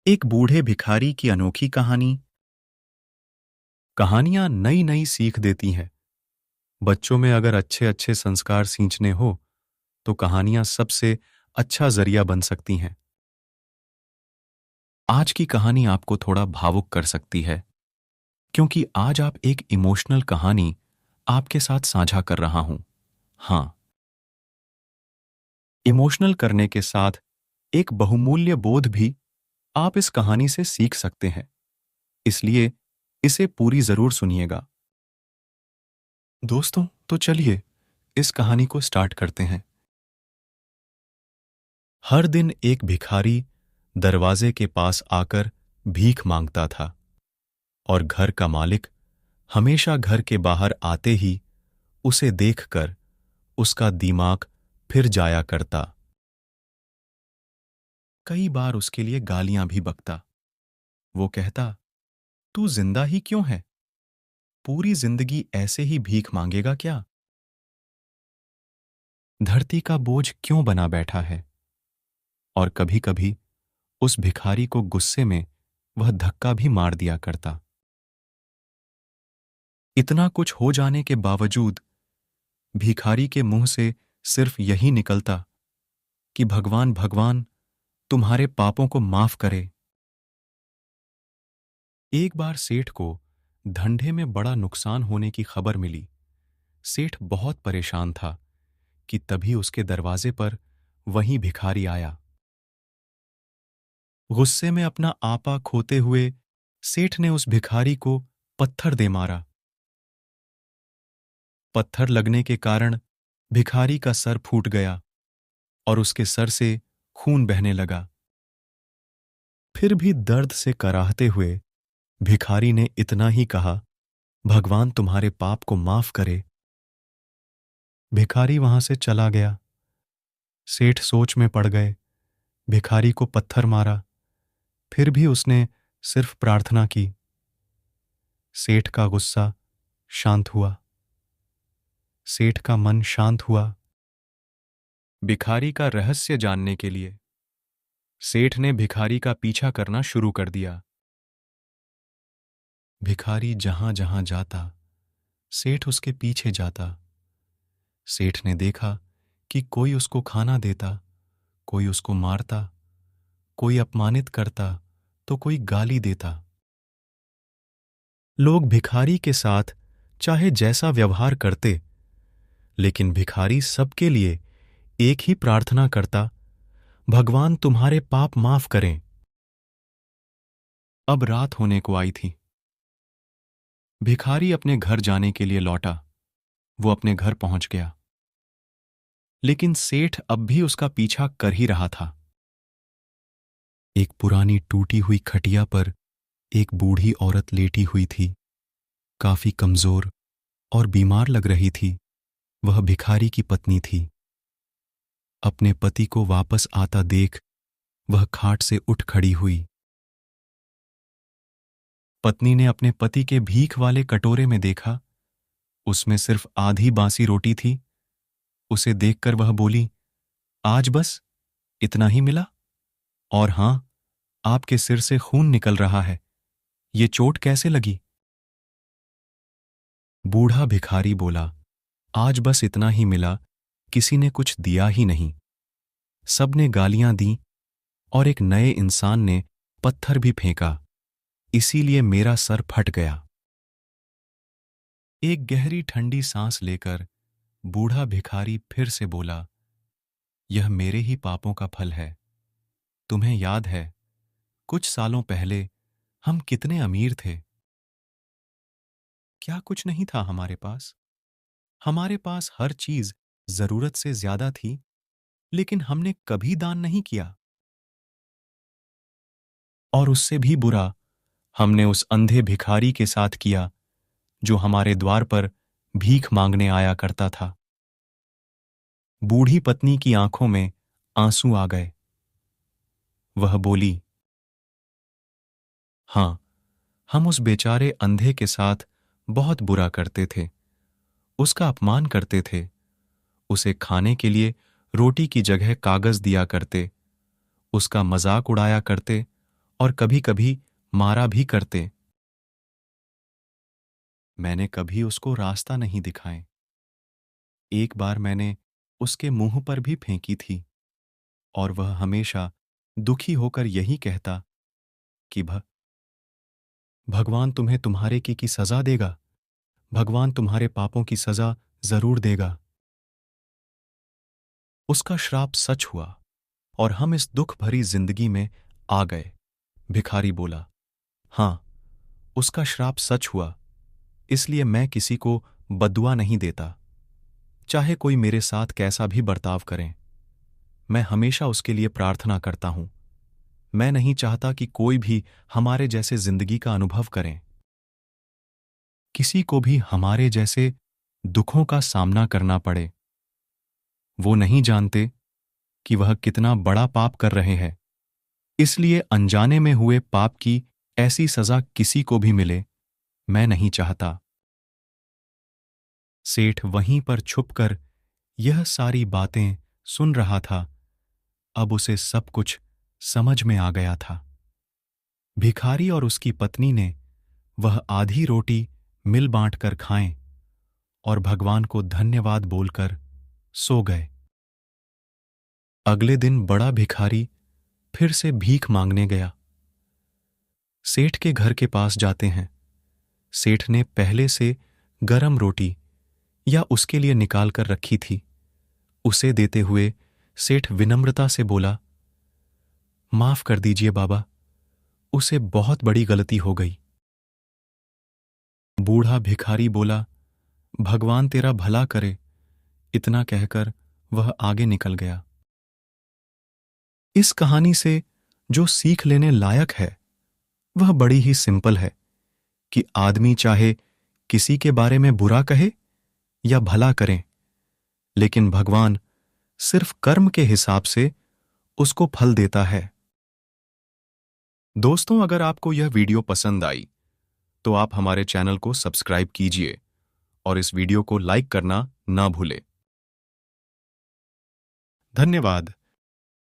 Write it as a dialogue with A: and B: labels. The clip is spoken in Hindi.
A: एक बूढ़े भिखारी की अनोखी कहानी। कहानियां नई नई सीख देती हैं। बच्चों में अगर अच्छे अच्छे संस्कार सींचने हो तो कहानियां सबसे अच्छा जरिया बन सकती हैं। आज की कहानी आपको थोड़ा भावुक कर सकती है, क्योंकि आज आप एक इमोशनल कहानी आपके साथ साझा कर रहा हूं। हाँ, इमोशनल करने के साथ एक बहुमूल्य बोध भी आप इस कहानी से सीख सकते हैं। इसलिए इसे पूरी जरूर सुनिएगा। दोस्तों, तो चलिए इस कहानी को स्टार्ट करते हैं। हर दिन एक भिखारी दरवाजे के पास आकर भीख मांगता था, और घर का मालिक हमेशा घर के बाहर आते ही उसे देखकर उसका दिमाग फिर जाया करता। कई बार उसके लिए गालियां भी बकता। वो कहता, तू जिंदा ही क्यों है? पूरी जिंदगी ऐसे ही भीख मांगेगा क्या? धरती का बोझ क्यों बना बैठा है? और कभी कभी उस भिखारी को गुस्से में वह धक्का भी मार दिया करता। इतना कुछ हो जाने के बावजूद भिखारी के मुंह से सिर्फ यही निकलता कि भगवान भगवान तुम्हारे पापों को माफ करे। एक बार सेठ को धंधे में बड़ा नुकसान होने की खबर मिली। सेठ बहुत परेशान था कि तभी उसके दरवाजे पर वही भिखारी आया। गुस्से में अपना आपा खोते हुए सेठ ने उस भिखारी को पत्थर दे मारा। पत्थर लगने के कारण भिखारी का सर फूट गया और उसके सर से खून बहने लगा। फिर भी दर्द से कराहते हुए भिखारी ने इतना ही कहा, भगवान तुम्हारे पाप को माफ करे। भिखारी वहां से चला गया। सेठ सोच में पड़ गए। भिखारी को पत्थर मारा, फिर भी उसने सिर्फ प्रार्थना की। सेठ का गुस्सा शांत हुआ। सेठ का मन शांत हुआ। भिखारी का रहस्य जानने के लिए सेठ ने भिखारी का पीछा करना शुरू कर दिया। भिखारी जहां जहां जाता, सेठ उसके पीछे जाता। सेठ ने देखा कि कोई उसको खाना देता, कोई उसको मारता, कोई अपमानित करता तो कोई गाली देता। लोग भिखारी के साथ चाहे जैसा व्यवहार करते, लेकिन भिखारी सबके लिए एक ही प्रार्थना करता, भगवान तुम्हारे पाप माफ करें। अब रात होने को आई थी। भिखारी अपने घर जाने के लिए लौटा। वो अपने घर पहुंच गया, लेकिन सेठ अब भी उसका पीछा कर ही रहा था। एक पुरानी टूटी हुई खटिया पर एक बूढ़ी औरत लेटी हुई थी। काफी कमजोर और बीमार लग रही थी। वह भिखारी की पत्नी थी। अपने पति को वापस आता देख वह खाट से उठ खड़ी हुई। पत्नी ने अपने पति के भीख वाले कटोरे में देखा, उसमें सिर्फ आधी बासी रोटी थी। उसे देखकर वह बोली, आज बस इतना ही मिला? और हां, आपके सिर से खून निकल रहा है, ये चोट कैसे लगी? बूढ़ा भिखारी बोला, आज बस इतना ही मिला, किसी ने कुछ दिया ही नहीं। सबने गालियां दी और एक नए इंसान ने पत्थर भी फेंका, इसीलिए मेरा सर फट गया। एक गहरी ठंडी सांस लेकर बूढ़ा भिखारी फिर से बोला, यह मेरे ही पापों का फल है। तुम्हें याद है, कुछ सालों पहले हम कितने अमीर थे? क्या कुछ नहीं था हमारे पास? हमारे पास हर चीज जरूरत से ज्यादा थी, लेकिन हमने कभी दान नहीं किया। और उससे भी बुरा हमने उस अंधे भिखारी के साथ किया जो हमारे द्वार पर भीख मांगने आया करता था। बूढ़ी पत्नी की आंखों में आंसू आ गए। वह बोली, हां, हम उस बेचारे अंधे के साथ बहुत बुरा करते थे, उसका अपमान करते थे, उसे खाने के लिए रोटी की जगह कागज दिया करते, उसका मजाक उड़ाया करते और कभी कभी मारा भी करते। मैंने कभी उसको रास्ता नहीं दिखाए। एक बार मैंने उसके मुंह पर भी फेंकी थी और वह हमेशा दुखी होकर यही कहता कि भगवान तुम्हें तुम्हारे की सजा देगा, भगवान तुम्हारे पापों की सजा जरूर देगा। उसका श्राप सच हुआ और हम इस दुख भरी जिंदगी में आ गए। भिखारी बोला, हां, उसका श्राप सच हुआ, इसलिए मैं किसी को बद्दुआ नहीं देता। चाहे कोई मेरे साथ कैसा भी बर्ताव करें, मैं हमेशा उसके लिए प्रार्थना करता हूं। मैं नहीं चाहता कि कोई भी हमारे जैसे जिंदगी का अनुभव करें, किसी को भी हमारे जैसे दुखों का सामना करना पड़े। वो नहीं जानते कि वह कितना बड़ा पाप कर रहे हैं, इसलिए अनजाने में हुए पाप की ऐसी सजा किसी को भी मिले, मैं नहीं चाहता। सेठ वहीं पर छुपकर यह सारी बातें सुन रहा था। अब उसे सब कुछ समझ में आ गया था। भिखारी और उसकी पत्नी ने वह आधी रोटी मिल बांट कर खाएं और भगवान को धन्यवाद बोलकर सो गए। अगले दिन बड़ा भिखारी फिर से भीख मांगने गया। सेठ के घर के पास जाते हैं। सेठ ने पहले से गरम रोटी या उसके लिए निकाल कर रखी थी। उसे देते हुए सेठ विनम्रता से बोला, माफ कर दीजिए बाबा, उसे बहुत बड़ी गलती हो गई। बूढ़ा भिखारी बोला, भगवान तेरा भला करे। इतना कहकर वह आगे निकल गया। इस कहानी से जो सीख लेने लायक है वह बड़ी ही सिंपल है कि आदमी चाहे किसी के बारे में बुरा कहे या भला करें, लेकिन भगवान सिर्फ कर्म के हिसाब से उसको फल देता है। दोस्तों, अगर आपको यह वीडियो पसंद आई तो आप हमारे चैनल को सब्सक्राइब कीजिए और इस वीडियो को लाइक करना ना भूलें। धन्यवाद।